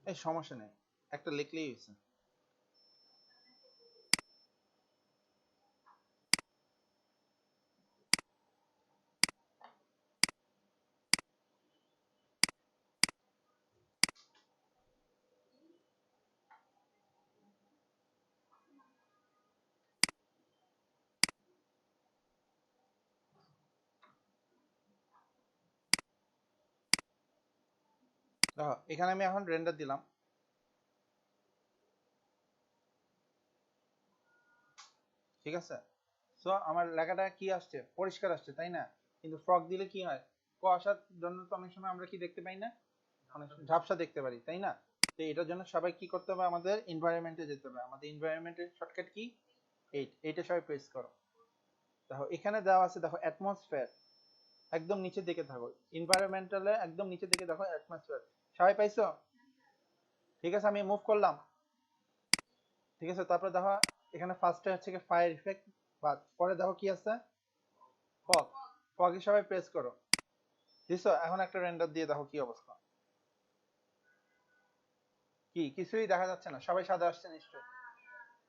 এই সমস্যা নেই, একটা লিখলেই হয়েছে। দেখো এখানে আমি এখন রেন্ডার দিলাম, ঠিক আছে। সো আমার লেখাটা কি আসছে, পরিষ্কার আসছে, তাই না? কিন্তু ফ্রক দিলে কি হয়, ক আসার জন্য তো অনেক সময় আমরা কি দেখতে পাই না, অনেক সময় ঝাপসা দেখতে পারি, তাই না? তো এটার জন্য সবাই কি করতে হবে, আমাদের এনভায়রনমেন্টে যেতে হবে। আমাদের এনভায়রনমেন্টের শর্টকাট কি, এইটা সবাই প্রেস করো। দেখো এখানে দেওয়া আছে, দেখো অ্যাটমসফিয়ার, একদম নিচের দিকে থাকো, এনভায়রনমেন্টালে একদম নিচের দিকে দেখো অ্যাটমসফিয়ার, সবাই পাইছো? ঠিক আছে, আমি মুভ করলাম, ঠিক আছে। তারপরে দেখো এখানে ফার্স্টে হচ্ছে কি ফায়ার ইফেক্ট, বাদ পরে দেখো কি আছে, ফগ, ফগে সবাই প্রেস করো, দিছো। এখন একটা রেন্ডার দিয়ে দেখো কি অবস্থা, কি কিছুই দেখা যাচ্ছে না, সবাই সাদা আসছে নিশ্চয়ই।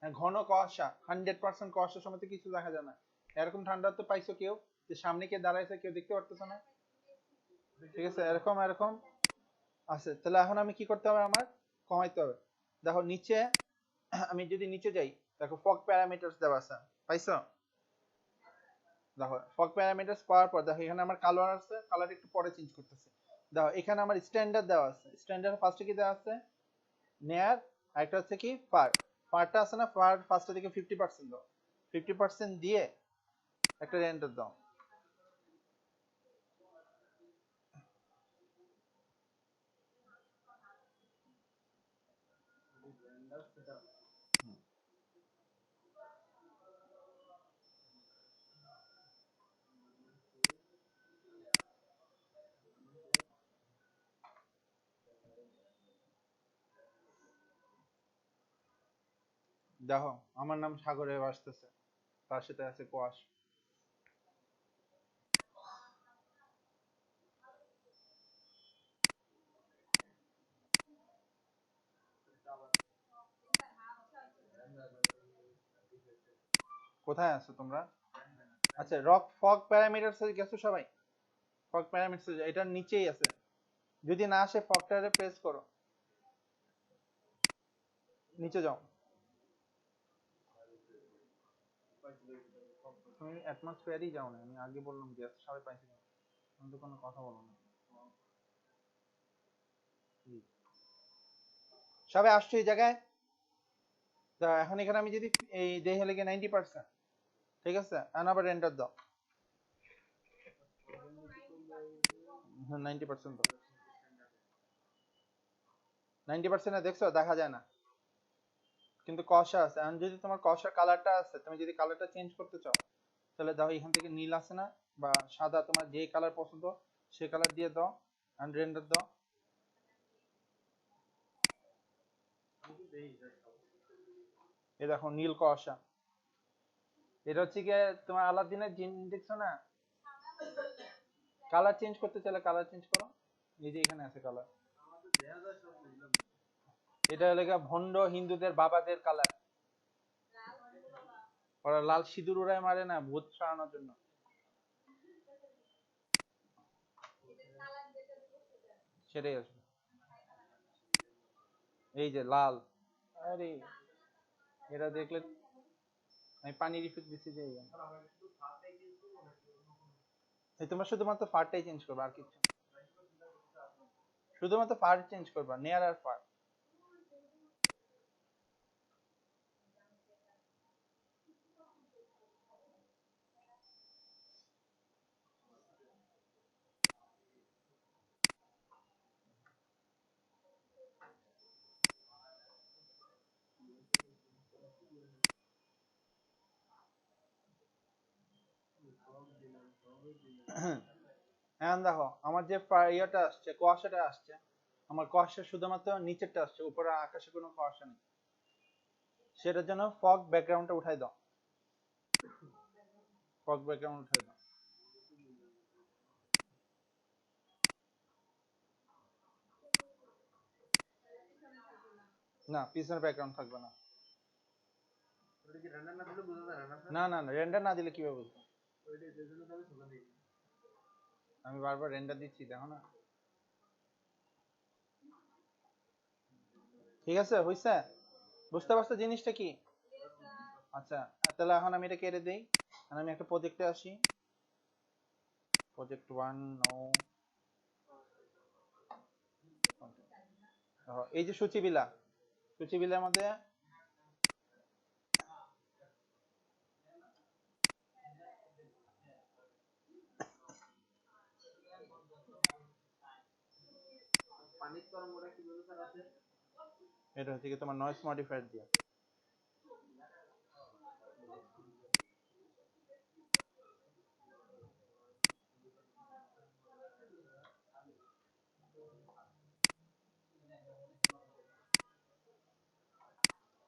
হ্যাঁ, ঘন কুয়াশা, 100% কুয়াশার সময় তো কিছু দেখা যায় না। এরকম ঠান্ডা তো পাইছো কেউ, যে সামনে কে দাঁড়াইছে কেউ দেখতে পারতেছো না, ঠিক আছে, এরকম এরকম আছে। তাহলে এখন আমি কি করতে হবে, আমার কমাইতে হবে। দেখো নিচে, আমি যদি নিচে যাই, দেখো ফগ প্যারামিটারস দেওয়া আছে, পাইছো? দেখো ফগ প্যারামিটারস পাওয়ার পর দেখো এখানে আমার কালার আছে, কালার একটু পরে চেঞ্জ করতেছি। দেখো এখানে আমার স্ট্যান্ডার্ড দেওয়া আছে, স্ট্যান্ডার্ড ফার্স্টে কি দেওয়া আছে, নেয়ার, আরেকটা হচ্ছে কি ফার, ফারটা আছে না, ফার ফার্স্টের দিকে 50% দাও, 50% দিয়ে একটা রেন্ডার দাও। দেখো আমার নাম সাগরে ভাসতেছে, তার সাথে আছে কোয়াশ। কোথায় আছো তোমরা? আচ্ছা, রক ফগ প্যারামিটারস গেছো সবাই? ফগ প্যারামিটারস এটার নিচেই আছে, যদি না আসে ফগটারে প্রেস করো, নিচে যাও। তুমি অ্যাটমসফিয়ারই যাও না, আমি আগে বললাম যে সবাই পাইছি না, তুমি তো কোনো কথা বলো না। সবাই আসছো এই জায়গায়? তা এখন এখানে আমি যদি এই দেই হলে গিয়ে 90%, ঠিক আছে, এখন আবার রেন্ডার দাও। হ্যাঁ 90% দাও, 90% দেখছো দেখা যায় না, কিন্তু কষা আছে। এখন যদি তোমার কষার কালারটা আছে, তুমি যদি কালারটা চেঞ্জ করতে চাও, তাহলে দাও এখান থেকে নীল আছে না, বা সাদা, তোমার যে কালার পছন্দ সে কালার দিয়ে দাও, এন্ড রেন্ডার দাও। এই দেখো নীল কুয়াশা, এটা হচ্ছে গিয়ে তোমার আলাদিনের জিন, দেখছো না? কালার চেঞ্জ করতে চাইলে কালার চেঞ্জ করো, এই যে এখানে আছে কালার। এটা হলো গিয়ে ভণ্ড হিন্দুদের বাবাদের কালার, ওরা লাল সিঁদুর উড়ায় মারে না ভূত সরানোর জন্য, সেটাই আছে। এই যে লাল, আরে এটা দেখলে, আমি পানির ইফেক্ট দিচ্ছি যে এই তোমরা শুধুমাত্র ফারটাই চেঞ্জ করবে, আর কিছু শুধুমাত্র ফার চেঞ্জ করবা, নেয়ার আর ফার। এখন দেখো আমার যে ইয়েটা আসছে, কুয়াশাটা আসছে, আমার কুয়াশা শুধুমাত্র নিচেরটা আসছে, উপরে আকাশে কোনো কুয়াশা নেই। সেটার জন্য ফগ ব্যাকগ্রাউন্ডটা উঠাই দাও, ফগ ব্যাকগ্রাউন্ড উঠাই দাও। না পিছনের ব্যাকগ্রাউন্ড থাকবে না। না না না, রেন্ডার না দিলে কিভাবে বুঝবো? আমি বারবার রেন্ডার দিচ্ছি, দেখো না। ঠিক আছে, হইছে? বুঝতে পারছো জিনিসটা কি? আচ্ছা, তাহলে এখন আমি এটা কেটে দেই। আমি একটা প্রজেক্টে আসি, প্রজেক্ট 1 নো। এই যে সূচিবিলা, সূচিবিলার মধ্যে এটা হচ্ছে কি তোমার নয়েজ মডিফায়ার দিয়ে।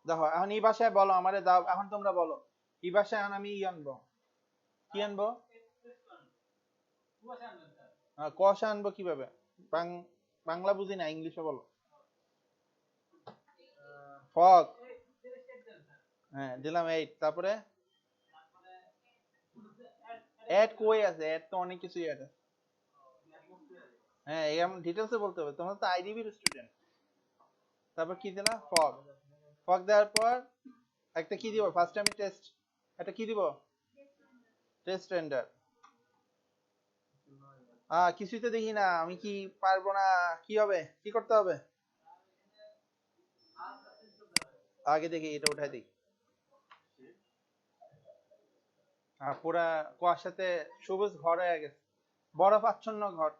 দেখো এখন এই ভাষায় বলো আমারে দাও, এখন তোমরা বলো এই ভাষায় এখন আমি আনবো, কি আনবো? কষা আনবো কিভাবে? বাংলা বুঝি না, ইংলিশে বলো। ফগ, হ্যাঁ দিলাম 8, তারপরে অ্যাড কই আছে? অ্যাড তো অনেক কিছুই অ্যাড আছে। হ্যাঁ এরকম ডিটেলসে বলতে হবে, তোমরা তো আইডিবির স্টুডেন্ট। তারপর কি দিলা? ফগ। ফগ দেওয়ার পর একটা কি দিব? ফার্স্ট আমি টেস্ট, একটা কি দিব? Test render. কিছুই তো দেখি না, আমি কি পারবো না? কি হবে, কি করতে হবে? আগে দেখি এটা উঠাই দিই। পুরা কুয়াশাতে সবুজ ঘর হয়ে গেছে, বরফ আচ্ছন্ন ঘর।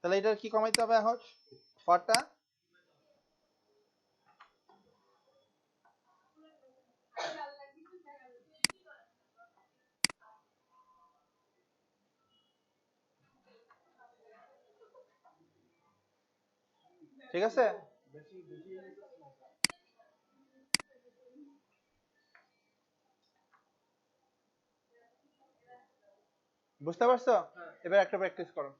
তাহলে এটার কি কমাইতে হবে এখন? ফরটা ঠিক আছে। বুঝতে পারছো? এবার একটা প্র্যাকটিস করো।